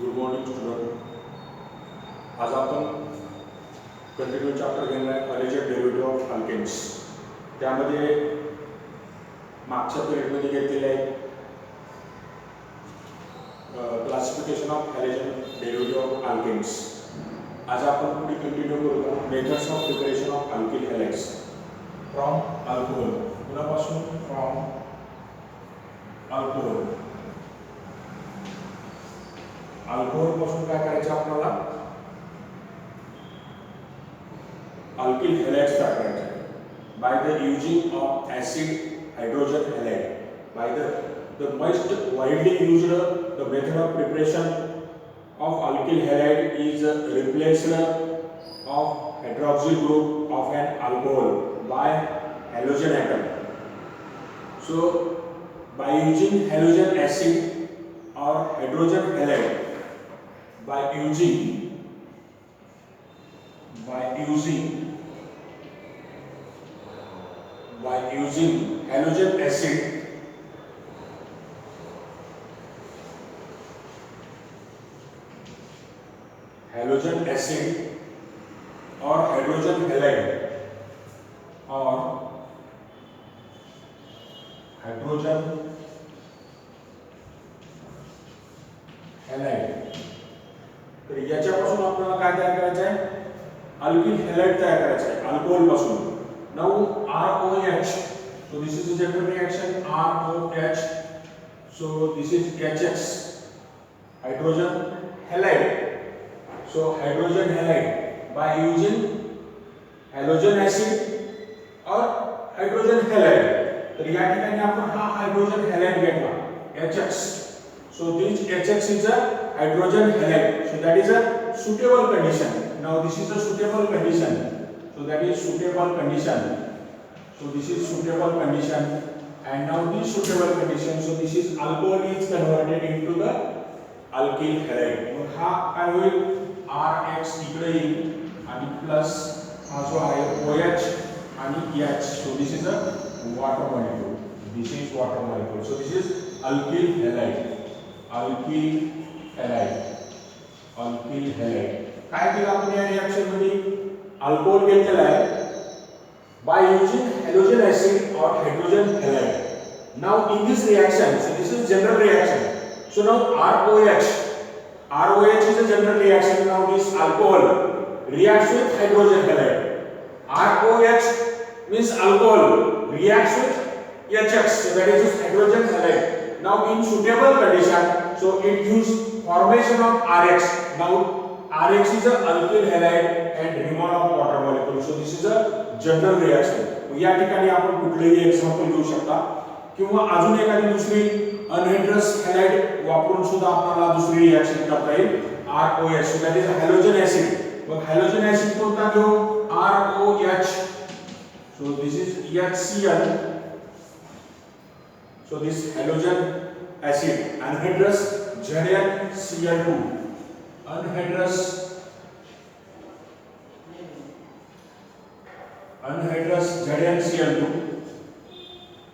Good morning student. आज आपण continue chapter घेणार आहे अलिजेट डेरिव्हेटिव्ह ऑफ अल्केन्स. त्यामध्ये मागच्या पिरियडमध्ये घेतलेले आहे classification of halogen derivative of alkanes. आज आपण पुढे कंटिन्यू करूया methods of preparation of alkyl halides from alcohol. पुन्हापासून फ्रॉम अल्कोहोल. अल्कोहोल पासून काय करायचं आपल्याला अल्किल हॅलाइड्स तयार करायचे by the using of acid hydrogen halide. By the most widely used the method of preparation of alkyl halide is replacement of hydroxyl group of an alcohol by halogen atom. So by using halogen acid or hydrogen halide, by using halogen acid or hydrogen halide तर याच्यापासून आपल्याला काय तयार करायचं आहे alkyl halide तयार करायचं आहे अल्कोहोल पासून. Now ROH, so this is a general reaction ROH, so this is HX hydrogen halide. So hydrogen halide by using halogen acid or hydrogen halide. तर या ठिकाणी आपण हा हायड्रोजन हॅलाइड घेतला HX. So this HX is a hydrogen halide. So that is a suitable condition. Now this is a suitable condition. So that is suitable condition. So this is suitable condition. And now this suitable condition. So this is alcohol is converted into the alkyl halide. मग हा काय होईल RX इकडे येईल आणि plus हा जो आहे OH आणि H. So this is a water molecule. This is water molecule. So this is alkyl halide. काय केलं आपण या रिएक्शन मध्ये अल्कोहोल घेतलेला आहे बाय यूजिंग हॅलोजन ऍसिड और hydrogen halide. Now in this reaction, so this is general reaction. So now ROH is a general reaction. Now this alcohol reacts with hydrogen halide. ROH means alcohol reacts with HX, so that is hydrogen halide. Now in suitable condition, so it gives formation of RX. Now RX is a alkyl halide and removal of water molecule. So this is a general reaction. या ठिकाणी आपण कुठलेही example घेऊ शकता किंवा अजून एखादी दुसरी अनहायड्रस हॅलाइड वापरून सुद्धा आपल्याला दुसरी रिएक्शन करता येईल ROH. So that is a halogen acid. Mug halogen acid कोणता घेऊ ROH. So this is HCl. So this halogen acid anhydrous ZnCl2, anhydrous ZnCl2.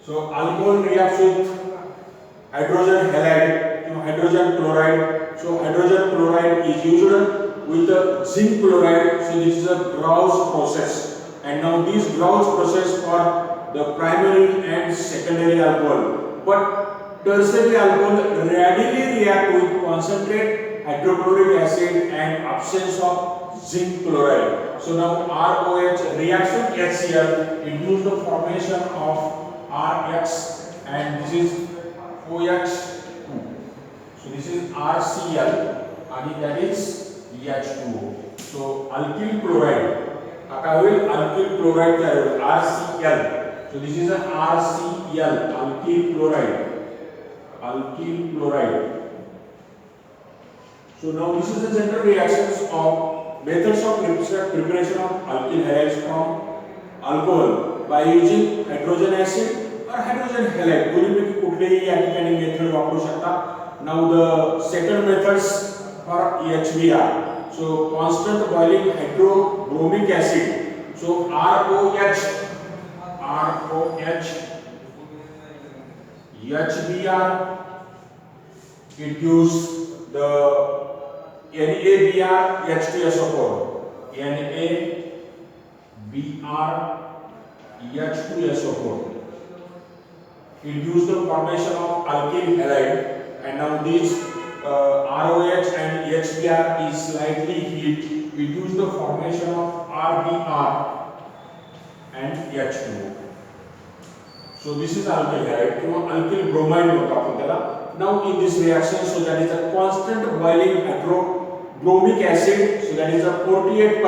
So alcohol reacts with hydrogen halide to hydrogen chloride. So hydrogen chloride is used with the zinc chloride. So this is a Gauss process. And now this Gauss process for the primary and secondary alcohol. But tertiary alcohol readily react with concentrate hydrochloric acid and absence of zinc chloride. So now ROH reacts with HCl, it gives the formation of RX and this is OH2. So this is RCl and that is H2O. So alkyl chloride, काय होईल alkyl chloride तयार होईल RCl. So this is an RCl, alkyl chloride. So now this is the general reactions of methods of preparation of alkyl halides from alcohol by using hydrogen acid or hydrogen halide. दोन्हीपैकी कुठलेही या ठिकाणी method वापरू शकता. Now the second methods for HBr. So constant boiling hydrobromic acid. So ROH HBr, it gives the NaBr H2SO4, NaBr H2SO4 induce the formation of alkyl halide, and now this ROH and HBr is slightly heat, induce the formation of RBr and H2O. So this is alkyl halide किंवा alkyl bromide बोलतो आपण त्याला. Now in this reaction, so that is a constant boiling hydrobromic acid, so that is a 48%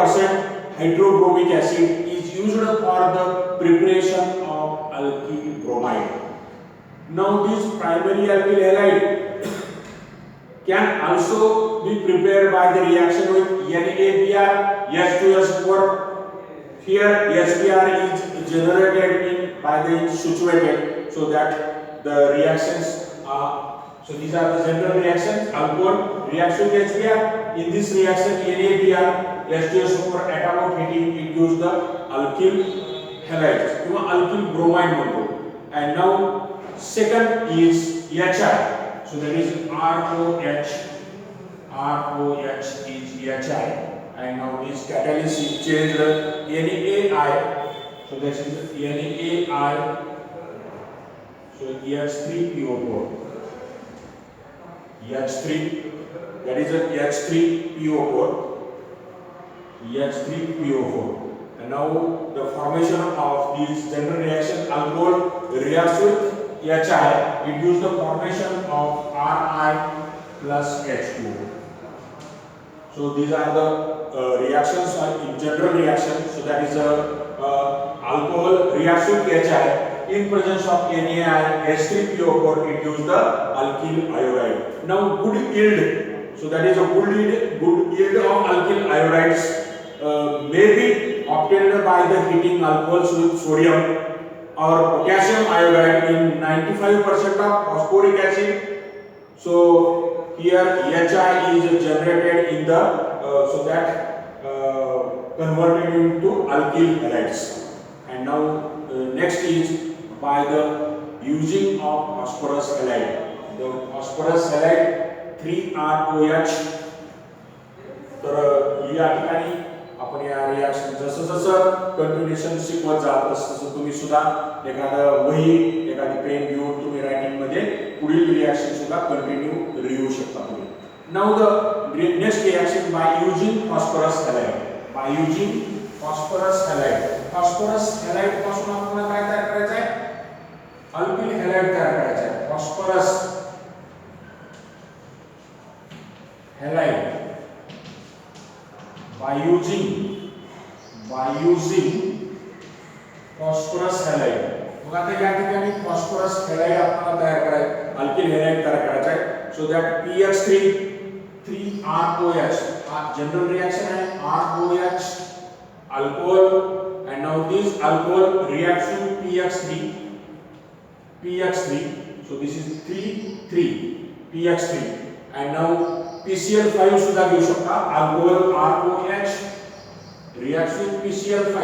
hydrobromic acid is used for the preparation of alkyl bromide. Now this primary alkyl halide can also be prepared by the reaction with NaBr H2S4. Here HBr is generated by the situated, so that the reactions are. So these are the general reactions. Alcohol reaction with HBr. In this reaction, NaBr H2SO4 at about heating induce the alkyl halide or alkyl bromide model. And now second is HI. So there is ROH. ROH is HI. And now this catalyst is changed NaI. So this is NaI. So H3PO4. H3, that is a H3PO4. H3PO4. And now the formation of this general reaction, alcohol reacts with HI, induce the formation of Ri plus H2O. So these are the reactions in general reaction. So that is alcohol reacts with HI. In presence of NaI, H3PO4 induce the alkyl iodide. Now good yield, so that is a good yield of alkyl iodides may be obtained by the heating alcohols with sodium or potassium iodide in 95% of phosphoric acid. So here HI is generated in the so that converted into alkyl halides. And now next is by the using of phosphorus halide. The phosphorus halide 3ROH. तर या ठिकाणी आपण या reaction जसं continuation शिकवत जात तसं तुम्ही सुद्धा एखादं वही एखादी पेन घेऊन तुम्ही रायटिंग मध्ये पुढील रिएक्शन सुद्धा कंटिन्यू लिहू शकता तुम्ही. Now the next reaction by using phosphorus halide. By using phosphorus halide. phosphorus halide पासून आपल्याला काय तयार करायचं आहे? alkyl halide तयार करायचा आहे. phosphorus halide by using phosphorus halide. मग आता या ठिकाणी phosphorus halide आपल्याला तयार करायचं, alkyl halide तयार करायचा आहे. So that PX3 3ROH general reaction है ROH alcohol, and now this alcohol reacts with PX3. So this is 3 PX3, and now PCl5 सुद्धा घेऊ शकता. alcohol ROH reacts with PCl5.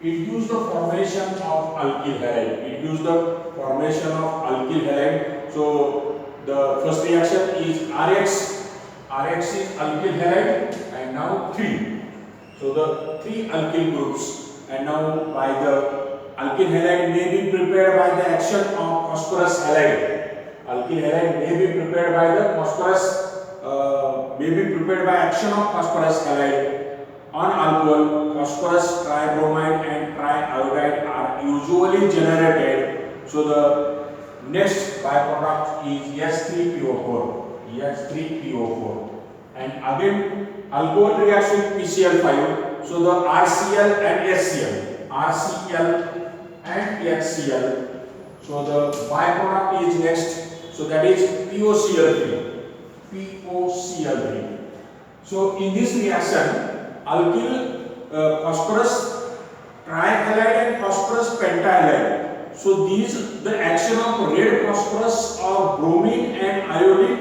Induce the formation of alkyl halide. So the first reaction is RX is alkyl halide, and now 3. So the 3 alkyl groups, and now by the alkyl halide may be prepared by the action of phosphorus halide. Alkyl halide may be prepared by the action of phosphorus halide on alcohol. Phosphorus tribromide and triiodide are usually generated. So the next byproduct is H3PO4. And again alcohol reacts with PCl5. So the RCl and HCl. So the byproduct is next. So that is POCl3. So in this reaction, alkyl phosphorus trihalide and phosphorus pentahalide. So these the action of red phosphorus or bromine and iodine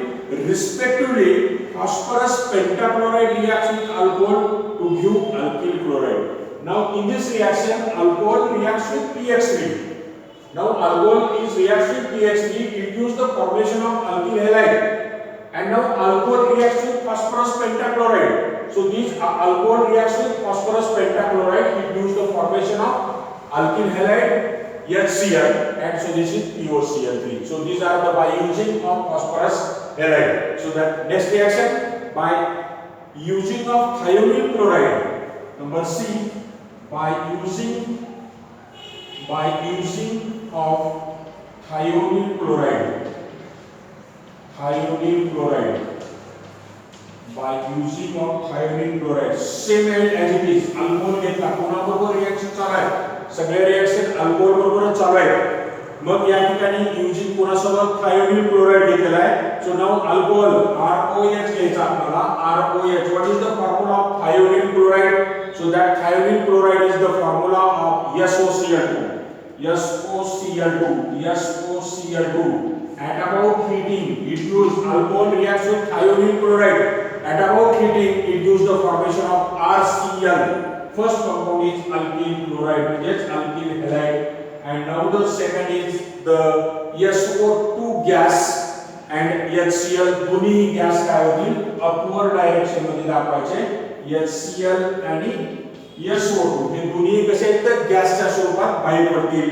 respectively. Phosphorus pentachloride reacts with alcohol to give alkyl chloride. Now in this reaction, alcohol reacts with PX3. Now alcohol is reacts with PX3, induce the formation of alkyl halide. and now alcohol reacts with phosphorus pentachloride. So this alcohol reacts with phosphorus pentachloride. It gives the formation of alkyl halide HCl, and so this is POCl3. So these are the by using of phosphorus halide. So that next reaction, by using of thionyl chloride. Number C, by using of thionyl chloride. Thionyl chloride. By using of thionyl chloride, same as it is. Alcohol घेतला, कोणाबरोबर reaction चालू आहे? सगळे reaction alcohol बरोबरच चालू आहे. मग या ठिकाणी युजिंग कोणासोबत थायोनिल क्लोराइड घेतलेला आहे. सो नाउ अल्कोहोल ROH घ्यायचा आपल्याला. ROH, what is the formula of thionyl chloride? So that thionyl chloride is the formula of SOCl2. SOCl2. At about heating, it gives alcohol reacts with thionyl chloride. At about heating, it gives the formation of RCl. First compound is alkyl chloride, which is alkyl halide. And now the second is the SO2 gas and HCl. दोन्ही gas काय होतील? Upward direction मध्ये दाखवायचे. HCl आणि SO2 हे दोन्ही कसे आहेत? तर गॅसच्या स्वरूपात बाहेर पडतील.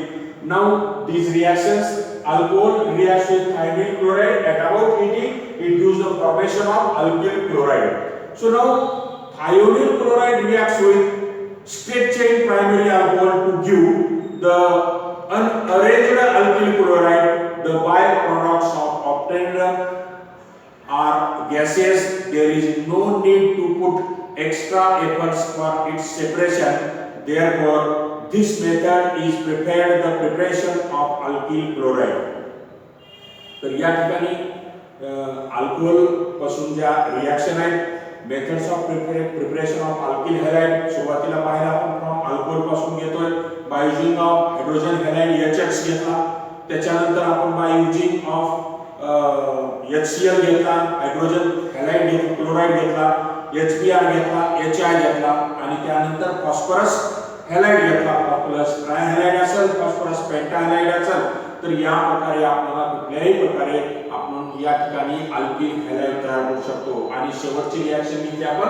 Now these reactions, alcohol reacts with thionyl chloride. At about heating, it gives the formation of alkyl chloride. So now thionyl chloride reacts with straight chain primary alcohol to give the unarranged alkyl chloride. The byproducts of obtained are gaseous. There is no need to put extra efforts for its separation. Therefore, this method is prepared the preparation of alkyl chloride. तर या ठिकाणी alcohol पासून ज्या reaction आहेत, methods of preparation of alkyl halide सुरुवातीला पाहिला आपण from alcohol पासून घेतोय. By using of hydrogen halide HX घेतला. त्याच्यानंतर आपण बाय युजिंग ऑफ HCl घेतला, हायड्रोजन हॅलाइड क्लोराइड घेतला, HBr घेतला, HI घेतला आणि त्यानंतर फॉस्फरस हॅलाइड घेतला. प्लस ट्राय हॅलाइड असेल, फॉस्फरस पेंटाहॅलाइड असेल, तर या प्रकारे आपल्याला कुठल्याही प्रकारे आपण या ठिकाणी अल्किल हॅलाइड तयार करू शकतो. आणि शेवटची रिएक्शन म्हणजे आपण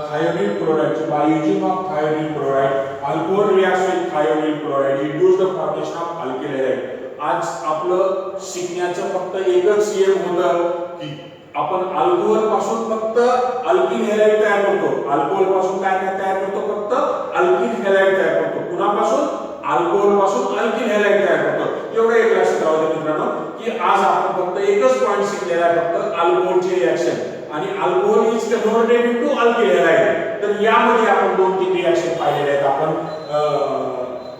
thionyl chloride. By using of thionyl chloride alcohol reacts with thionyl chloride, it gives the formation of alkyl halide. आज आपलं शिकण्याचं फक्त एकच एम होतं की आपण अल्कोहोल पासून फक्त अल्किल हॅलाइड तयार करतो. अल्कोहोल पासून काय तयार करतो? फक्त अल्किल हॅलाइड तयार करतो. कुणापासून? अल्कोहोल पासून अल्किल हॅलाइड तयार करतो. एवढं एक लक्षात राहू दे मित्रांनो की आज आपण फक्त एकच पॉइंट शिकलेला आहे, फक्त अल्कोहोलचे रिएक्शन आणि alcohol is converted into alkyl halide. तर यामध्ये आपण 2-3 रिएक्शन पाहिलेले आहेत. आपण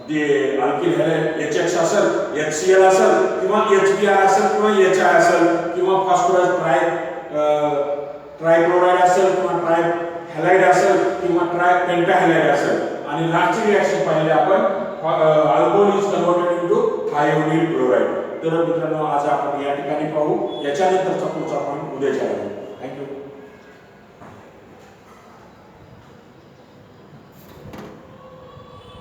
जे अल्किल हॅलाइड HX असेल, HCl असेल किंवा HBr असेल किंवा HI असेल किंवा फॉस्फरस ट्रायक्लोराइड असेल किंवा ट्राय हॅलाइड असेल किंवा ट्राय पेंटाहॅलाइड असेल आणि लास्टची रिएक्शन पाहिली आपण alcohol is converted into thionyl chloride. तर मित्रांनो आज आपण या ठिकाणी पाहू. याच्यानंतरचा पुढचा पॉइंट उद्याच्या